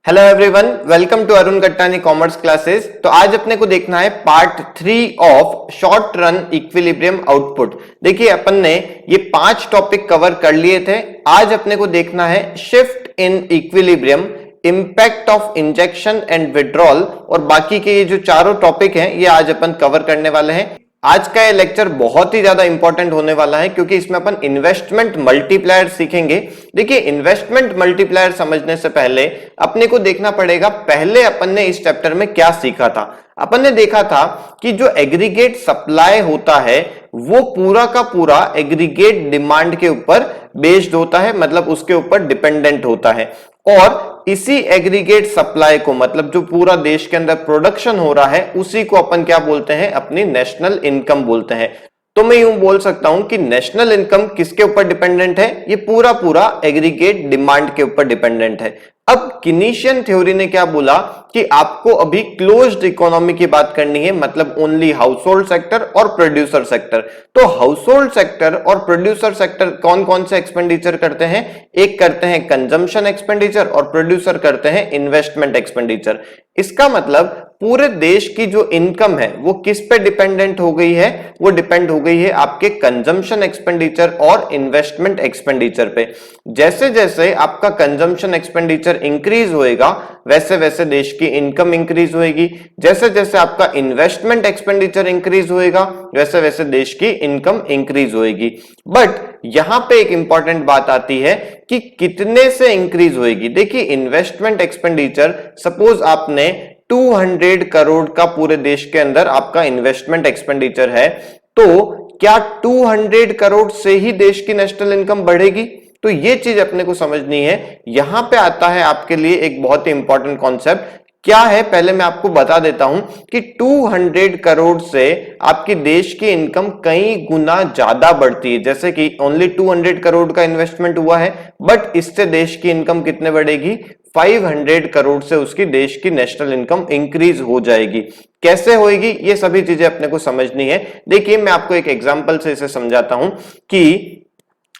Hello everyone, welcome to Arun Kattani commerce classes. तो आज अपने को देखना है part 3 of short run equilibrium output. देखिए अपन ने ये 5 टॉपिक कवर कर लिए थे। आज अपने को देखना है shift in equilibrium, impact of injection and withdrawal, और बाकी के ये जो चारों टॉपिक हैं ये आज अपन कवर करने वाले हैं। आज का ये लेक्चर बहुत ही ज्यादा इंपॉर्टेंट होने वाला है क्योंकि इसमें अपन इन्वेस्टमेंट मल्टीप्लायर सीखेंगे। देखिए, इन्वेस्टमेंट मल्टीप्लायर समझने से पहले अपने को देखना पड़ेगा पहले अपन ने इस चैप्टर में क्या सीखा था। अपन ने देखा था कि जो एग्रीगेट सप्लाई होता है वो पूरा का पूरा एग्रीगेट डिमांड के ऊपर बेस्ड होता है, मतलब उसके ऊपर डिपेंडेंट होता है। और इसी एग्रीगेट सप्लाई को, मतलब जो पूरा देश के अंदर प्रोडक्शन हो रहा है, उसी को अपन क्या बोलते हैं, अपनी नेशनल इनकम बोलते हैं। तो मैं यूं बोल सकता हूं कि नेशनल इनकम किसके ऊपर डिपेंडेंट है, ये पूरा पूरा एग्रीगेट डिमांड के ऊपर डिपेंडेंट है। अब कीनीशियन थ्योरी ने क्या बोला कि आपको अभी क्लोज्ड इकोनॉमी की बात करनी है, मतलब ओनली हाउस होल्ड सेक्टर और प्रोड्यूसर सेक्टर। तो हाउस होल्ड सेक्टर और प्रोड्यूसर सेक्टर कौन कौन से एक्सपेंडिचर करते हैं? एक करते हैं कंजम्पशन एक्सपेंडिचर और प्रोड्यूसर करते हैं इन्वेस्टमेंट एक्सपेंडिचर। इसका मतलब पूरे देश की जो इनकम है वो किस पे डिपेंडेंट हो गई है? वो डिपेंड हो गई है आपके कंजम्पशन एक्सपेंडिचर और इन्वेस्टमेंट एक्सपेंडिचर पे। जैसे जैसे आपका कंजम्पशन एक्सपेंडिचर इंक्रीज होएगा वैसे वैसे देश की इनकम इंक्रीज होएगी। जैसे जैसे आपका इन्वेस्टमेंट एक्सपेंडिचर इंक्रीज होएगा वैसे वैसे देश की इनकम इंक्रीज होएगी। बट यहां पे एक इंपॉर्टेंट बात आती है कि कितने से इंक्रीज होएगी। देखिए, इन्वेस्टमेंट एक्सपेंडिचर, सपोज आपने 200 करोड़ का पूरे देश के अंदर आपका इन्वेस्टमेंट एक्सपेंडिचर है, तो क्या 200 करोड़ से ही देश की नेशनल इनकम बढ़ेगी? तो ये चीज अपने को समझनी है। यहां पे आता है आपके लिए एक बहुत ही इंपॉर्टेंट कॉन्सेप्ट। क्या है, पहले मैं आपको बता देता हूं कि 200 करोड़ से आपकी देश की इनकम कई गुना ज्यादा बढ़ती है। जैसे कि ओनली 200 करोड़ का इन्वेस्टमेंट हुआ है, बट इससे देश की इनकम कितने बढ़ेगी? 500 करोड़ से उसकी देश की नेशनल इनकम इंक्रीज हो जाएगी। कैसे होएगी, ये सभी चीजें अपने को समझनी है। देखिए, मैं आपको एक एग्जांपल से इसे समझाता हूं कि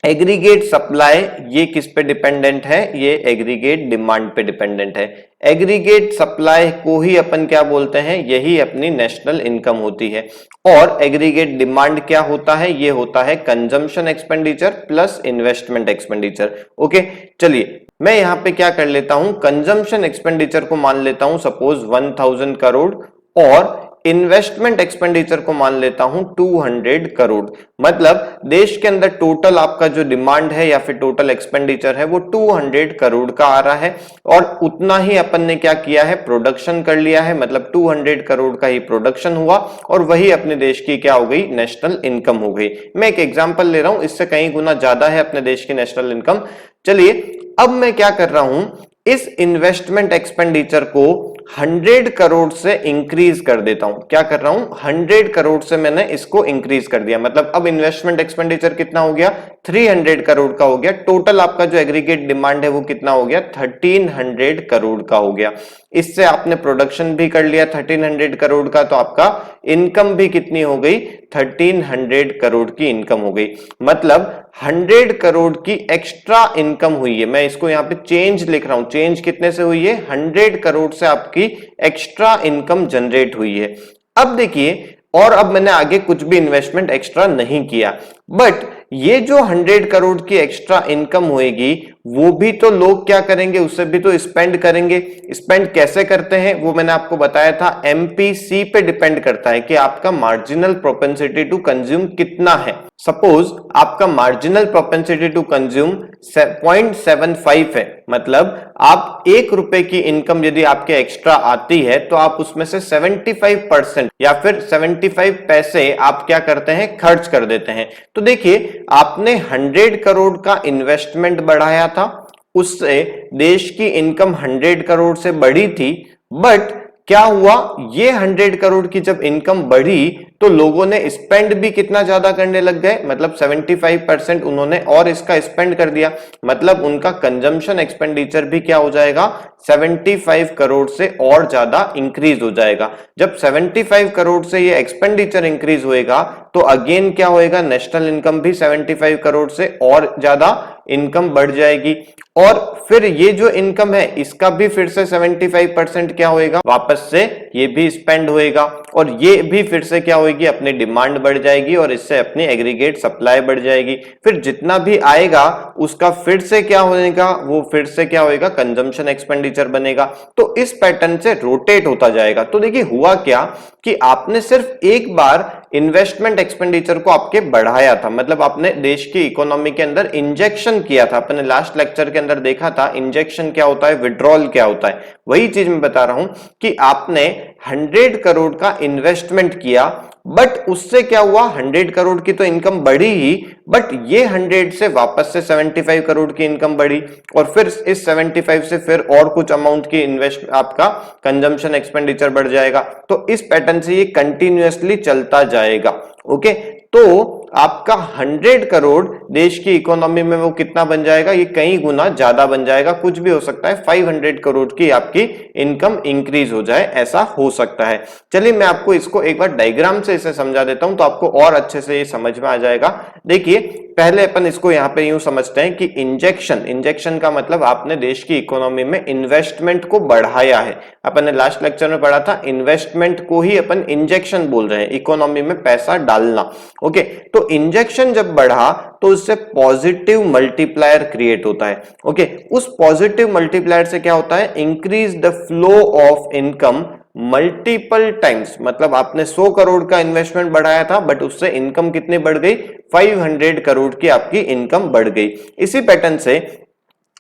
एग्रीगेट सप्लाई ये किस पे डिपेंडेंट है? ये एग्रीगेट डिमांड पे डिपेंडेंट है। एग्रीगेट सप्लाई को ही अपन क्या बोलते हैं? यही अपनी नेशनल इनकम होती है। और एग्रीगेट डिमांड क्या होता है? ये होता है consumption expenditure plus investment expenditure. Okay, चलिए मैं यहां पे क्या कर लेता हूं, कंजम्पशन एक्सपेंडिचर को मान लेता हूं सपोज 1000 करोड़ और इन्वेस्टमेंट एक्सपेंडिचर को मान लेता हूं 200 करोड़। मतलब देश के अंदर टोटल आपका जो डिमांड है या फिर टोटल एक्सपेंडिचर है वो 200 करोड़ का आ रहा है, और उतना ही अपन ने क्या किया है, प्रोडक्शन कर लिया है। मतलब 200 करोड़ का ही प्रोडक्शन हुआ और वही अपने देश की क्या हो गई, नेशनल इनकम हो गई। मैं एक एग्जांपल ले रहा हूं, इससे कई गुना ज्यादा है अपने देश की नेशनल इनकम। चलिए, अब मैं क्या कर रहा हूं, इस इन्वेस्टमेंट एक्सपेंडिचर को 100 करोड़ से इंक्रीज कर देता हूं। क्या कर रहा हूं, 100 करोड़ से मैंने इसको इंक्रीज कर दिया। मतलब अब इन्वेस्टमेंट एक्सपेंडिचर कितना हो गया, 300 करोड़ का हो गया। टोटल आपका जो एग्रीगेट डिमांड है वो कितना हो गया, 1300 करोड़ का हो गया। इससे आपने प्रोडक्शन भी कर लिया 1300 करोड़ का, तो आपका इनकम भी कितनी हो गई, 1300 करोड़ की इनकम हो गई। मतलब 100 करोड़ की एक्स्ट्रा इनकम हुई है। मैं इसको यहां पे चेंज लिख रहा हूं, चेंज कितने से हुई है, 100 करोड़ से आपकी एक्स्ट्रा इनकम जनरेट हुई है। अब देखिए, और अब मैंने आगे कुछ भी इन्वेस्टमेंट एक्स्ट्रा नहीं किया, बट ये जो 100 करोड़ की एक्स्ट्रा इनकम होएगी वो भी तो लोग क्या करेंगे, उससे भी तो स्पेंड करेंगे। स्पेंड कैसे करते हैं वो मैंने आपको बताया था, एमपीसी पे डिपेंड करता है कि आपका मार्जिनल प्रोपेंसिटी टू कंज्यूम कितना है। सपोज आपका मार्जिनल प्रोपेंसिटी टू कंज्यूम 0.75 है, मतलब आप 1 रुपए की इनकम यदि आपके एक्स्ट्रा आती है तो आप उसमें से 75% या फिर 75 पैसे आप क्या करते हैं, खर्च कर देते हैं। तो देखिए, आपने 100 करोड़ का इन्वेस्टमेंट बढ़ाया था, उससे देश की इनकम 100 करोड़ से बढ़ी थी। बट क्या हुआ, ये 100 करोड़ की जब इनकम बढ़ी तो लोगों ने स्पेंड भी कितना ज्यादा करने लग गए, मतलब 75% उन्होंने और इसका स्पेंड कर दिया, मतलब उनका कंजम्पशन एक्सपेंडिचर भी क्या हो जाएगा, 75 करोड़ से और ज्यादा इंक्रीज हो जाएगा। जब 75 करोड़ से ये एक्सपेंडिचर इंक्रीज होएगा तो अगेन क्या होएगा, नेशनल इनकम भी 75 करोड़ से और ज्यादा इनकम बढ़ जाएगी, और फिर ये जो इनकम है इसका भी फिर से 75% क्या होएगा, वापस से ये भी स्पेंड होएगा, और ये भी फिर से क्या होगी, अपनी डिमांड बढ़ जाएगी और इससे अपनी एग्रीगेट सप्लाई बढ़ जाएगी। फिर जितना भी आएगा उसका फिर से क्या होएगा, वो फिर से क्या होएगा, कंजम्पशन एक्सपेंडिचर बनेगा। तो इस पैटर्न से रोटेट होता जाएगा। तो देखिए हुआ क्या कि आपने सिर्फ एक बार इन्वेस्टमेंट एक्सपेंडिचर को आपके बढ़ाया था, मतलब आपने देश की इकोनॉमी के अंदर इंजेक्शन किया था। अपने लास्ट लेक्चर के अंदर देखा था इंजेक्शन क्या होता है, विड्रॉल क्या होता है, वही चीज मैं बता रहा हूं कि आपने 100 करोड़ का इन्वेस्टमेंट किया, बट उससे क्या हुआ, 100 करोड़ की तो इनकम बढ़ी ही, बट ये 100 से वापस से 75 करोड़ की इनकम बढ़ी, और फिर इस 75 से फिर और कुछ अमाउंट की इन्वेस्ट आपका कंजम्पशन एक्सपेंडिचर बढ़ जाएगा। तो इस पैटर्न से ये कंटिन्यूअसली चलता जाएगा। ओके, तो आपका 100 करोड़ देश की इकोनॉमी में वो कितना बन जाएगा, ये कई गुना ज्यादा बन जाएगा, कुछ भी हो सकता है, 500 करोड़ की आपकी इनकम इंक्रीज हो जाए, ऐसा हो सकता है। चलिए मैं आपको इसको एक बार डायग्राम से इसे समझा देता हूं तो आपको और अच्छे से ये समझ में आ जाएगा। देखिए पहले अपन इसको यहां पे यूं समझते हैं कि इंजेक्शन का मतलब आपने देश की इकोनॉमी में इन्वेस्टमेंट को बढ़ाया है। अपन ने लास्ट लेक्चर में पढ़ा था इन्वेस्टमेंट को ही अपन इंजेक्शन बोल रहे हैं, इकोनॉमी में पैसा डालना। ओके, तो इंजेक्शन जब बढ़ा तो उससे पॉजिटिव मल्टीप्लायर क्रिएट होता है। ओके, उस पॉजिटिव मल्टीप्लायर से क्या होता है, increase the flow of income multiple times, मतलब आपने 100 करोड़ का इन्वेस्टमेंट बढ़ाया था बट उससे इनकम कितनी बढ़ गई, 500 करोड़ की आपकी इनकम बढ़ गई। इसी पैटर्न से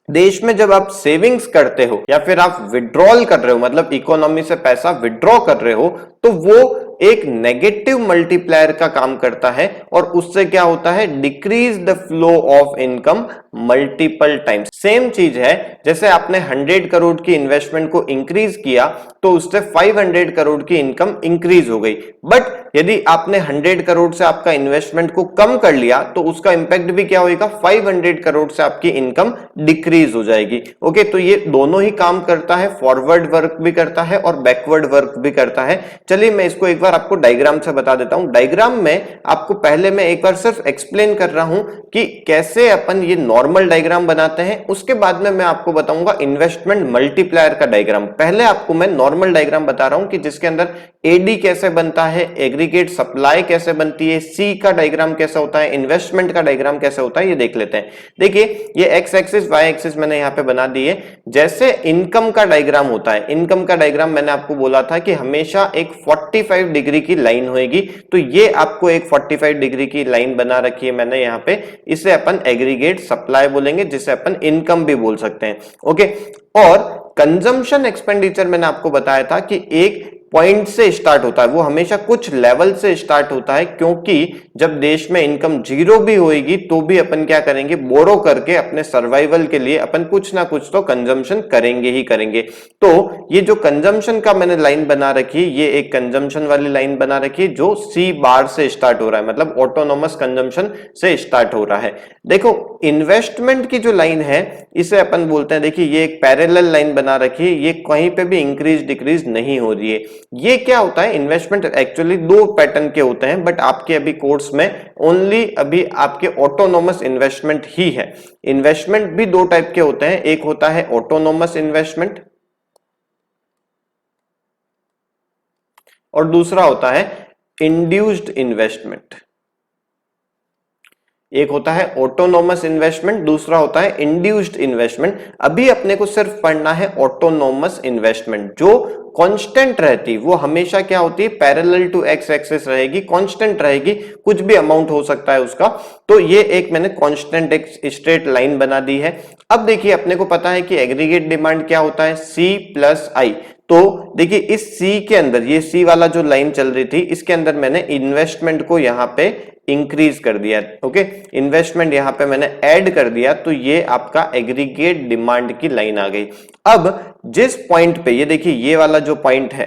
देश में जब आप सेविंग्स करते हो या फिर आप विड्रॉल कर रहे हो, मतलब इकोनॉमी से पैसा विड्रॉ कर रहे हो, तो वो एक नेगेटिव मल्टीप्लायर का काम करता है और उससे क्या होता है, decrease the flow of income multiple times. Same चीज है जैसे आपने 100 करोड़ की इन्वेस्टमेंट को इंक्रीज किया तो उससे 500 करोड़ की इनकम इंक्रीज हो गई, बट यदि आपने 100 करोड़ से आपका इन्वेस्टमेंट को कम कर लिया तो उसका इंपैक्ट भी क्या होगा, 500 करोड़ से आपकी इनकम डिक्रीज हो जाएगी। ओके, तो ये दोनों ही काम करता है, फॉरवर्ड वर्क भी करता है और बैकवर्ड वर्क भी करता है। चलिए मैं इसको एक बार आपको डायग्राम से बता देता हूं। डायग्राम में आपको पहले मैं एक बार सिर्फ एक्सप्लेन कर रहा हूं कि कैसे अपन ये नॉर्मल डायग्राम बनाते हैं, उसके बाद में मैं आपको बताऊंगा इन्वेस्टमेंट मल्टीप्लायर का डायग्राम। पहले आपको मैं नॉर्मल डायग्राम बता रहा हूं कि जिसके अंदर एडी कैसे बनता है, एग्रीगेट सप्लाई कैसे बनती है, सी का डायग्राम कैसे होता है, इन्वेस्टमेंट का डायग्राम कैसे होता है, ये देख लेते हैं। देखिए ये एक्स एक्सिस वाई एक्सिस मैंने यहां पे बना दी है। जैसे इनकम का डायग्राम होता है, इनकम का डायग्राम मैंने आपको बोला था कि हमेशा एक 45 डिग्री की लाइन होगी, तो ये आपको एक 45 डिग्री की लाइन बना रखी है मैंने यहाँ पे, इसे अपन एग्रीगेट सप्लाई बोलेंगे, जिसे अपन इनकम भी बोल सकते हैं। ओके, और कंजम्पशन एक्सपेंडिचर मैंने आपको बताया था कि एक पॉइंट से स्टार्ट होता है, वो हमेशा कुछ लेवल से स्टार्ट होता है, क्योंकि जब देश में इनकम जीरो भी होएगी तो भी अपन क्या करेंगे, बोरो करके अपने सर्वाइवल के लिए अपन कुछ ना कुछ तो कंजम्पशन करेंगे ही करेंगे। तो ये जो कंजम्पशन का मैंने लाइन बना रखी, ये एक कंजम्पशन वाली लाइन बना रखी जो सी बार से स्टार्ट हो रहा है, मतलब ऑटोनोमस कंजम्पशन से स्टार्ट हो रहा है। देखो इन्वेस्टमेंट की जो लाइन है इसे अपन बोलते हैं, देखिए ये एक पैरेलल लाइन बना रखी है, ये कहीं पे भी इंक्रीज डिक्रीज नहीं हो रही है। ये क्या होता है, इन्वेस्टमेंट एक्चुअली दो पैटर्न के होते हैं, बट आपके अभी कोर्स में ओनली अभी आपके ऑटोनोमस इन्वेस्टमेंट ही है। इन्वेस्टमेंट भी दो टाइप के होते हैं, एक होता है ऑटोनोमस इन्वेस्टमेंट और दूसरा होता है इंड्यूस्ड इन्वेस्टमेंट। एक होता है ऑटोनोमस इन्वेस्टमेंट, दूसरा होता है इंड्यूस्ड इन्वेस्टमेंट। अभी अपने को सिर्फ पढ़ना है ऑटोनोमस इन्वेस्टमेंट, जो कांस्टेंट रहती, वो हमेशा क्या होती है, पैरेलल टू एक्स एक्सिस रहेगी, कांस्टेंट रहेगी, कुछ भी अमाउंट हो सकता है उसका। तो ये एक मैंने कांस्टेंट एक स्ट्रेट लाइन बना दी है। अब देखिए अपने को पता है कि एग्रीगेट डिमांड क्या होता है, सी प्लस आई। तो देखिए इस सी के अंदर, ये सी वाला जो लाइन चल रही थी, इसके अंदर मैंने इन्वेस्टमेंट को यहां पे इंक्रीज कर दिया। ओके, इन्वेस्टमेंट यहां पे मैंने ऐड कर दिया, तो ये आपका एग्रीगेट डिमांड की लाइन आ गई। अब जिस पॉइंट पे, ये देखिए ये वाला जो पॉइंट है,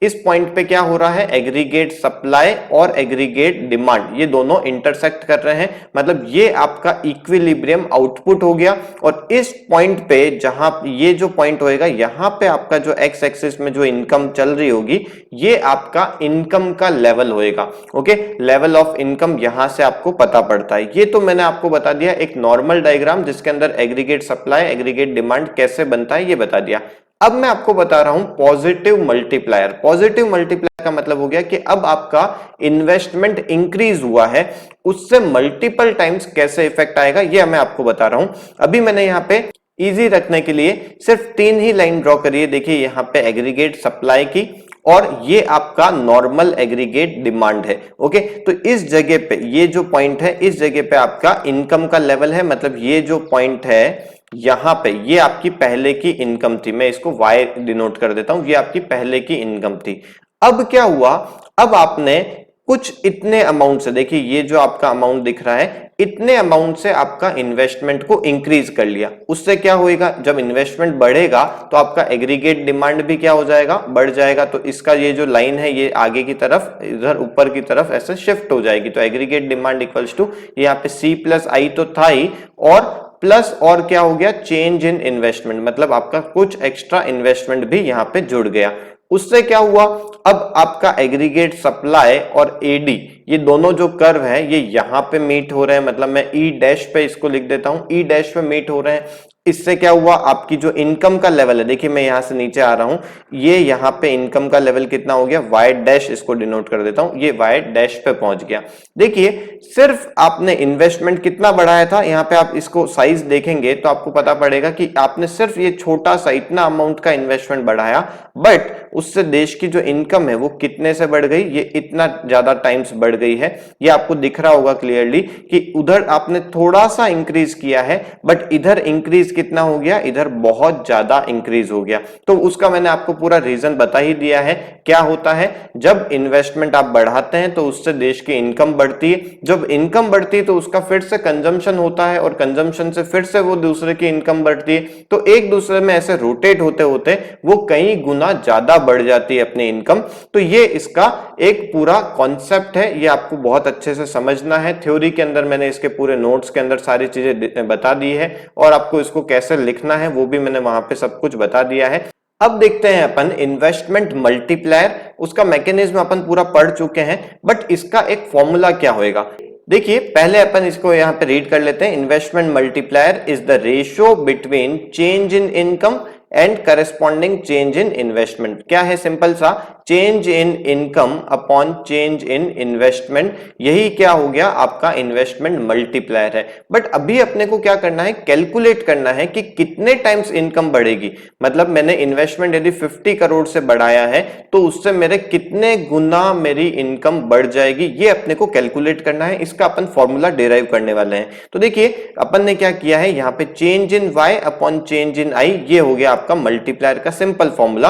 इस पॉइंट पे क्या हो रहा है, एग्रीगेट सप्लाई और एग्रीगेट डिमांड ये दोनों इंटरसेक्ट कर रहे हैं, मतलब ये आपका इक्विलिब्रियम आउटपुट हो गया। और इस पॉइंट पे जहां ये जो पॉइंट होएगा, यहां पे आपका जो एक्स एक्सिस में जो इनकम चल रही होगी, ये आपका इनकम का लेवल होएगा। ओके, लेवल ऑफ इनकम यहां से आपको पता पड़ता है। ये तो मैंने आपको बता दिया एक नॉर्मल डायग्राम जिसके अंदर एग्रीगेट सप्लाई एग्रीगेट डिमांड कैसे बनता है ये बता दिया। अब मैं आपको बता रहा हूं पॉजिटिव मल्टीप्लायर। पॉजिटिव मल्टीप्लायर का मतलब हो गया कि अब आपका इन्वेस्टमेंट इंक्रीज हुआ है, उससे मल्टीपल टाइम्स कैसे इफेक्ट आएगा ये मैं आपको बता रहा हूं। अभी मैंने यहां पे इजी रखने के लिए सिर्फ 3 ही लाइन ड्रॉ करिए। देखिए यहां पे एग्रीगेट सप्लाई की और ये आपका नॉर्मल एग्रीगेट डिमांड है। ओके, तो इस जगह पे ये जो पॉइंट है, इस जगह पे आपका इनकम का लेवल है, मतलब ये जो पॉइंट है यहां पे ये आपकी पहले की इनकम थी। मैं इसको Y डिनोट कर देता हूं, ये आपकी पहले की इनकम थी। अब क्या हुआ, अब आपने कुछ इतने अमाउंट से, देखिए ये जो आपका अमाउंट दिख रहा है, इतने अमाउंट से आपका इन्वेस्टमेंट को इंक्रीज कर लिया। उससे क्या होएगा, जब इन्वेस्टमेंट बढ़ेगा तो आपका एग्रीगेट डिमांड भी क्या हो जाएगा, बढ़ जाएगा। तो इसका ये जो लाइन है ये आगे की तरफ, इधर ऊपर की तरफ ऐसे शिफ्ट हो जाएगी। तो एग्रीगेट डिमांड इक्वल्स टू यहाँ पे C प्लस I तो था ही, और प्लस और क्या हो गया, चेंज इन इन्वेस्टमेंट, मतलब आपका कुछ एक्स्ट्रा इन्वेस्टमेंट भी यहाँ पे जुड़ गया। उससे क्या हुआ, अब आपका एग्रीगेट सप्लाई और एडी ये दोनों जो कर्व है ये यहां पे मीट हो रहे हैं, मतलब मैं ई डैश पे इसको लिख देता हूं, ई डैश पे मीट हो रहे हैं। इससे क्या हुआ, आपकी जो इनकम का लेवल है, देखिए मैं यहां से नीचे आ रहा हूं, ये यहां पे इनकम का लेवल कितना हो गया, वाई डैश इसको डिनोट कर देता हूं, ये वाई डैश पे पहुंच गया। देखिए सिर्फ आपने इन्वेस्टमेंट कितना बढ़ाया था, यहाँ पे आप इसको साइज देखेंगे तो आपको पता पड़ेगा कि आपने सिर्फ ये छोटा सा इतना अमाउंट का इन्वेस्टमेंट बढ़ाया, बट उससे देश की जो इनकम है वो कितने से बढ़ गई, ये इतना ज्यादा टाइम्स बढ़ गई है। ये आपको दिख रहा होगा क्लियरली कि उधर आपने थोड़ा सा इंक्रीज किया है, बट इधर इंक्रीज कितना हो गया, इधर बहुत ज्यादा इंक्रीज हो गया। तो उसका मैंने आपको पूरा रीजन बता ही दिया है। क्या होता है, जब इन्वेस्टमेंट आप बढ़ाते हैं तो उससे देश की इनकम बढ़ती है, जब इनकम बढ़ती है तो उसका फिर से कंजम्पशन होता है, और कंजम्पशन से फिर से वो दूसरे की इनकम बढ़ती है। तो एक दूसरे में ऐसे रोटेट होते होते वो कई गुना ज्यादा बढ़ जाती है अपनी इनकम। तो ये इसका एक पूरा कॉन्सेप्ट है, ये आपको बहुत अच्छे से समझना है। थ्योरी के अंदर मैंने इसके पूरे नोट्स के अंदर सारी चीजें बता दी है, और आपको इसको कैसे लिखना है वो भी मैंने वहां पे सब कुछ बता दिया है। अब देखते हैं अपन इन्वेस्टमेंट मल्टीप्लायर, उसका मैकेनिज्म अपन पूरा पढ़ चुके हैं, बट इसका एक फॉर्मूला क्या होएगा। देखिए पहले अपन इसको यहां पे रीड कर लेते हैं। Investment multiplier is the ratio between change in income and corresponding change in investment. क्या है, सिंपल सा, change in income upon change in investment, यही क्या हो गया आपका इन्वेस्टमेंट मल्टीप्लायर है। बट अभी अपने को क्या करना है, कैलकुलेट करना है कि कितने टाइम्स इनकम बढ़ेगी। मतलब मैंने इन्वेस्टमेंट यदि 50 करोड़ से बढ़ाया है तो उससे मेरे कितने गुना मेरी इनकम बढ़ जाएगी, ये अपने को कैलकुलेट करना है। इसका अपन फॉर्मूला डिराइव करने वाले हैं। तो देखिए अपन ने क्या किया है, यहाँ पे change in Y upon change in I, ये हो गया आपका मल्टीप्लायर का सिंपल फॉर्मूला।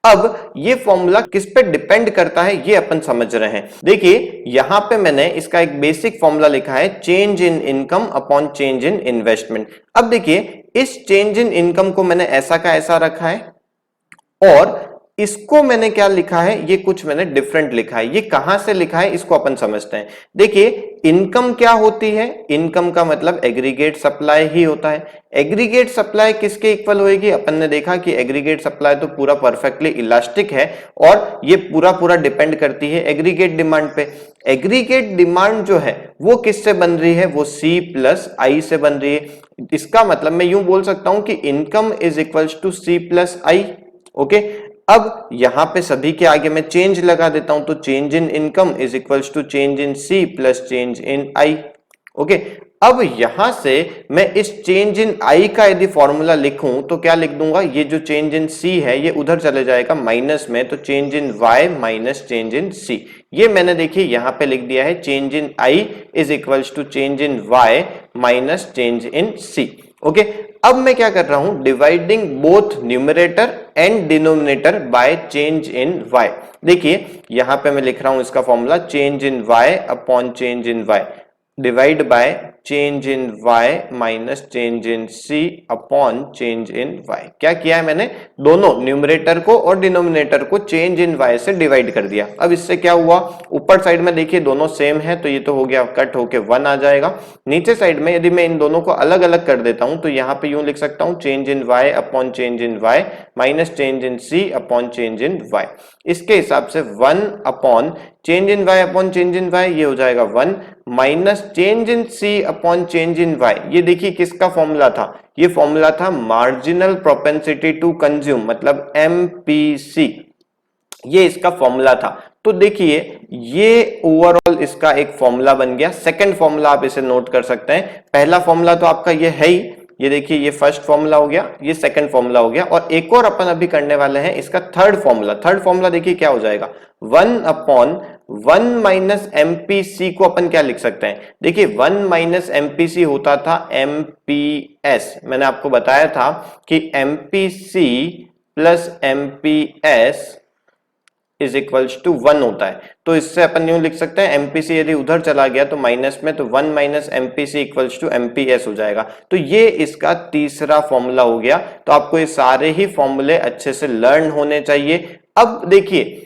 अब ये फॉर्मूला किस पे डिपेंड करता है ये अपन समझ रहे हैं। देखिए यहां पे मैंने इसका एक बेसिक फॉर्मूला लिखा है, change in income upon change in investment. अब देखिए इस चेंज इन इनकम को मैंने ऐसा का ऐसा रखा है, और इसको मैंने क्या लिखा है, ये कुछ मैंने डिफरेंट लिखा है। ये कहां से लिखा है इसको अपन समझते हैं। देखिए इनकम क्या होती है, इनकम का मतलब एग्रीगेट सप्लाई ही होता है। एग्रीगेट सप्लाई किसके इक्वल होएगी, अपन ने देखा कि एग्रीगेट सप्लाई तो पूरा परफेक्टली इलास्टिक है, और ये पूरा डिपेंड करती है एग्रीगेट डिमांड पे। एग्रीगेट डिमांड जो है वो किससे बन रही है, वो C प्लस I से बन रही है। इसका मतलब मैं यूं बोल सकता हूं कि income is equals to C plus I। Okay, अब यहां पे सभी के आगे मैं चेंज लगा देता हूं, तो change in income is equals to change in C plus change in I। Okay, अब यहां से मैं इस चेंज इन I का यदि फॉर्मूला लिखूं तो क्या लिख दूंगा, ये जो चेंज इन C है ये उधर चले जाएगा माइनस में, तो change in Y minus change in C। ये मैंने देखिए यहां पे लिख दिया है, change in I is equals to change in Y minus change in C। Okay, अब मैं क्या कर रहा हूं, dividing both numerator and denominator by change in Y। देखिए यहां पे मैं लिख रहा हूं इसका formula, change in Y upon change in Y divide by change in y minus change in c upon change in y। क्या किया है मैंने, दोनों न्यूमरेटर को और डिनोमिनेटर को चेंज इन y से डिवाइड कर दिया। अब इससे क्या हुआ, ऊपर साइड में देखिए दोनों सेम है तो ये तो हो गया, कट होके 1 आ जाएगा। नीचे साइड में यदि मैं इन दोनों को अलग अलग कर देता हूं तो यहाँ पे यूं लिख सकता हूं change in y upon change in y minus change in c upon change in y। इसके हिसाब से 1 upon change in y upon change in y ये हो जाएगा 1 minus change in c upon change in y। ये देखिए किसका formula था, ये फॉर्मूला था मार्जिनल प्रोपेंसिटी टू कंज्यूम, मतलब MPC, ये इसका फॉर्मूला था। तो देखिए ये ओवरऑल इसका एक फॉर्मूला बन गया। सेकंड फॉर्मूला आप इसे नोट कर सकते हैं, पहला फॉर्मूला तो आपका ये है ही, ये देखिए ये फर्स्ट फॉर्मूला हो गया, ये सेकंड फॉर्मूला हो गया, और एक और अपन अभी करने वाले हैं इसका थर्ड फॉर्मूला। थर्ड फॉर्मूला देखिए क्या हो जाएगा, 1 अपॉन 1 माइनस MPC को अपन क्या लिख सकते हैं, देखिए 1 माइनस MPC होता था MPS। मैंने आपको बताया था कि MPC plus MPS is equals to 1 होता है। तो इससे अपन यूं लिख सकते हैं MPC यदि उधर चला गया तो माइनस में, तो 1 minus MPC equals to MPS हो जाएगा। तो ये इसका तीसरा फॉर्मूला हो गया। तो आपको ये सारे ही फॉर्मूले अच्छे से लर्न होने चाहिए। अब देखिए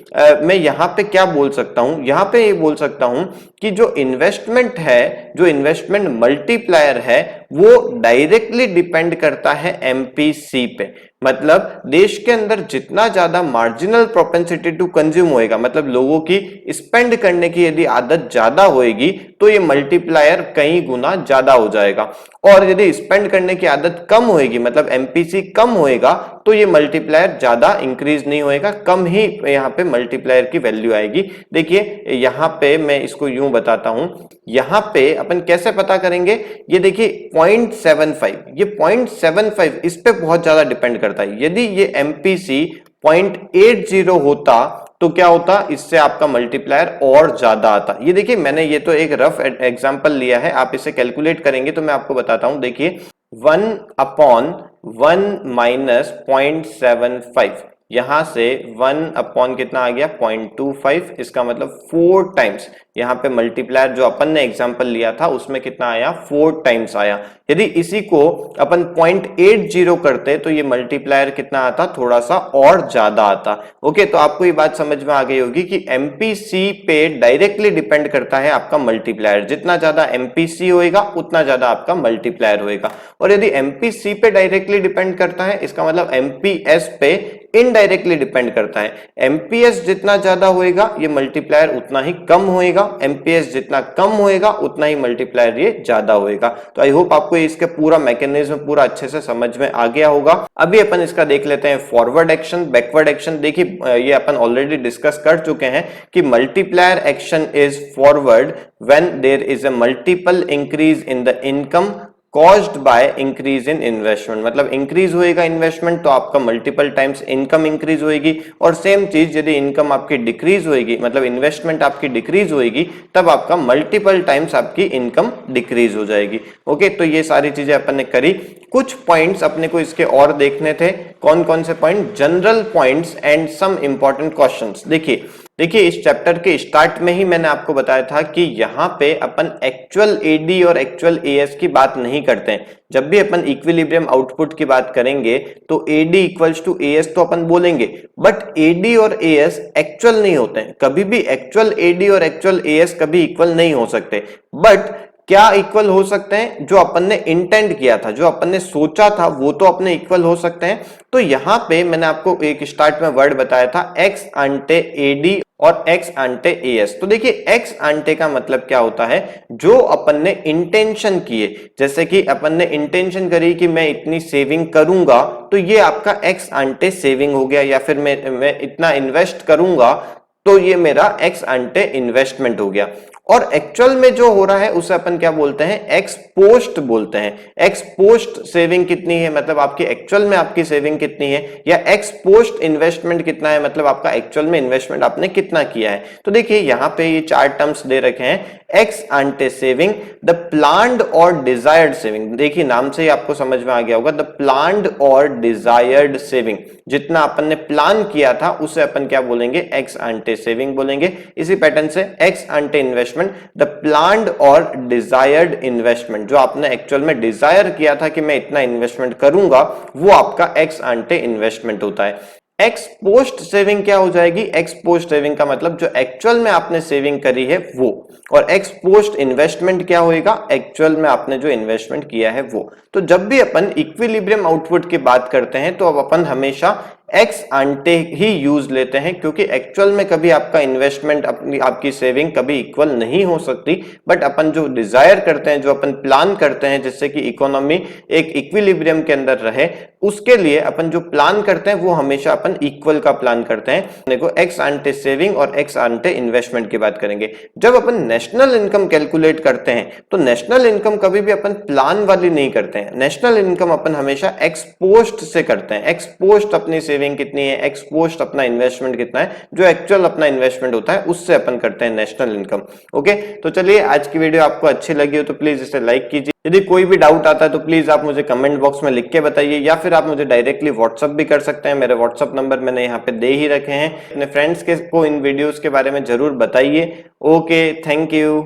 मैं यहां पे क्या बोल सकता हूं, यहां पे ये बोल सकता हूं कि जो इन्वेस्टमेंट है, जो इन्वेस्टमेंट मल्टीप्लायर है, वो डायरेक्टली डिपेंड करता है MPC पे। मतलब देश के अंदर जितना ज्यादा मार्जिनल प्रोपेंसिटी टू कंज्यूम होएगा, मतलब लोगों की स्पेंड करने की यदि आदत ज्यादा होएगी तो ये मल्टीप्लायर कई गुना ज्यादा हो जाएगा। और यदि स्पेंड करने की आदत कम होएगी, मतलब MPC कम होएगा, तो ये मल्टीप्लायर ज्यादा इंक्रीज नहीं होएगा, कम ही यहाँ पे मल्टीप्लायर की वैल्यू आएगी। देखिए यहाँ पे मैं इसको यूं बताता हूं, यहाँ पे अपन कैसे पता करेंगे, ये देखिए 0.75, ये 0.75 इस पे बहुत ज्यादा डिपेंड करता है। यदि ये MPC 0.80 होता तो क्या होता, इससे आपका मल्टीप्लायर और ज्यादा आता। ये देखिए मैंने ये तो एक रफ एग्जांपल लिया है, आप इसे कैलकुलेट करेंगे तो मैं आपको बताता हूं। देखिए 1 अपॉन 1 माइनस 0.75, यहां से 1 अपॉन कितना आ गया 0.25, इसका मतलब 4 टाइम्स। यहाँ पे मल्टीप्लायर जो अपन ने एग्जांपल लिया था उसमें कितना आया, 4 टाइम्स आया। यदि इसी को अपन 0.80 करते तो ये मल्टीप्लायर कितना आता, थोड़ा सा और ज्यादा आता। ओके, तो आपको ये बात समझ में आ गई होगी कि MPC पे डायरेक्टली डिपेंड करता है आपका मल्टीप्लायर। जितना ज्यादा MPC होएगा उतना ज्यादा आपका मल्टीप्लायर होएगा। और यदि MPC पे डायरेक्टली डिपेंड करता है, इसका मतलब MPS पे इनडायरेक्टली डिपेंड करता है। MPS जितना ज्यादा होएगा ये मल्टीप्लायर उतना ही कम होएगा, MPS जितना कम होएगा उतना ही मल्टीप्लायर ये ज्यादा होएगा। तो आई होप आपको इसके पूरा मैकेनिज्म पूरा अच्छे से समझ में आ गया होगा। अभी अपन इसका देख लेते हैं फॉरवर्ड एक्शन, बैकवर्ड एक्शन। देखिए ये अपन ऑलरेडी डिस्कस कर चुके हैं कि multiplier action is forward when there is a multiple increase in the income caused by increase in investment. मतलब इंक्रीज होएगा इन्वेस्टमेंट तो आपका मल्टीपल टाइम्स इनकम इंक्रीज होएगी, और सेम चीज यदि इनकम आपकी डिक्रीज होएगी, मतलब इन्वेस्टमेंट आपकी डिक्रीज होएगी, तब आपका मल्टीपल टाइम्स आपकी इनकम डिक्रीज हो जाएगी। ओके, तो ये सारी चीजें अपन ने करी। कुछ पॉइंट्स अपने को इसके और देखने थे। कौन कौन से point, general points and some important questions. देखिए इस चैप्टर के स्टार्ट में ही मैंने आपको बताया था कि यहाँ पे अपन एक्चुअल AD और एक्चुअल AS की बात नहीं करते हैं। जब भी अपन इक्विलिब्रियम आउटपुट की बात करेंगे तो AD इक्वल्स टू AS तो अपन बोलेंगे, बट AD और AS एक्चुअल नहीं होते हैं। कभी भी एक्चुअल AD और एक्चुअल AS कभी इक्वल नहीं हो सकते, बट क्या इक्वल हो सकते हैं, जो अपन ने इंटेंड किया था, जो अपन ने सोचा था, वो तो अपने इक्वल हो सकते हैं। तो यहाँ पे मैंने आपको एक स्टार्ट में वर्ड बताया था एक्स आंटे AD और एक्स आंटे AS। तो देखिए एक्स आंटे का मतलब क्या होता है, जो अपन ने इंटेंशन किए, जैसे कि अपन ने इंटेंशन करी कि मैं इतनी सेविंग करूंगा, तो ये आपका एक्स आंटे सेविंग हो गया, या फिर मैं इतना इन्वेस्ट करूंगा तो ये मेरा एक्स आंटे इन्वेस्टमेंट हो गया। और एक्चुअल में जो हो रहा है उसे अपन क्या बोलते हैं, एक्स पोस्ट बोलते हैं। एक्स पोस्ट सेविंग कितनी है, मतलब आपकी एक्चुअल में आपकी सेविंग कितनी है, या एक्स पोस्ट इन्वेस्टमेंट कितना है, मतलब आपका एक्चुअल में इन्वेस्टमेंट आपने कितना किया है। तो देखिए यहाँ पे ये 4 टर्म्स दे रखे हैं, एक्स आंटे सेविंग, द प्लान्ड और डिजायर्ड सेविंग। देखिए नाम से ही आपको समझ में आ गया होगा, द प्लान्ड और डिजायर्ड सेविंग। जितना अपन ने प्लान किया था उसे अपन क्या बोलेंगे, एक्स आंटे सेविंग बोलेंगे। इसी पैटर्न से ex ante investment investment the planned और डिजायर्ड इन्वेस्टमेंट, जो आपने एक्चुअल में डिजायर किया था कि मैं इतना इन्वेस्टमेंट करूंगा, वो आपका एक्स आंटे इन्वेस्टमेंट होता है। एक्स पोस्ट सेविंग क्या हो जाएगी? एक्स पोस्ट सेविंग का मतलब जो एक्चुअल में आपने सेविंग करी है वो, और एक्स पोस्ट इन्वेस्टमेंट क्या होएगा? एक्चुअल में आपने जो इन्वेस्टमेंट किया है वो। तो जब भी अपन इक्विलिब्रियम आउटपुट की बात करते हैं तो अब अपन हमेशा एक्स आंटे ही यूज लेते हैं, क्योंकि एक्चुअल में कभी आपका इन्वेस्टमेंट आपकी सेविंग कभी इक्वल नहीं हो सकती, बट अपन जो डिजायर करते हैं, जो अपन प्लान करते हैं जिससे कि इकोनॉमी एक इक्विलिब्रियम के अंदर रहे, उसके लिए अपन जो प्लान करते हैं वो हमेशा अपन इक्वल का प्लान करते हैं। देखो एक्स आंटे सेविंग और एक्स आंटे इन्वेस्टमेंट की बात करेंगे। जब अपन नेशनल इनकम कैलकुलेट करते हैं तो नेशनल इनकम कभी भी अपन प्लान वाली नहीं करते हैं, नेशनल इनकम अपन हमेशा एक्स पोस्ट से करते हैं। एक्स पोस्ट अपनी सेविंग कितनी है, एक्स पोस्ट अपना इन्वेस्टमेंट कितना है, जो एक्चुअल अपना इन्वेस्टमेंट होता है उससे अपन करते हैं नेशनल इनकम। ओके, तो चलिए आज की वीडियो आपको अच्छी लगी हो तो प्लीज इसे लाइक कीजिए। यदि कोई भी डाउट आता है तो प्लीज आप मुझे कमेंट बॉक्स में लिख के बताइए, या फिर आप मुझे डायरेक्टली व्हाट्सअप भी कर सकते हैं। मेरे व्हाट्सअप नंबर मैंने यहाँ पे दे ही रखे हैं। अपने फ्रेंड्स को इन वीडियोस के बारे में जरूर बताइए। Okay, thank you.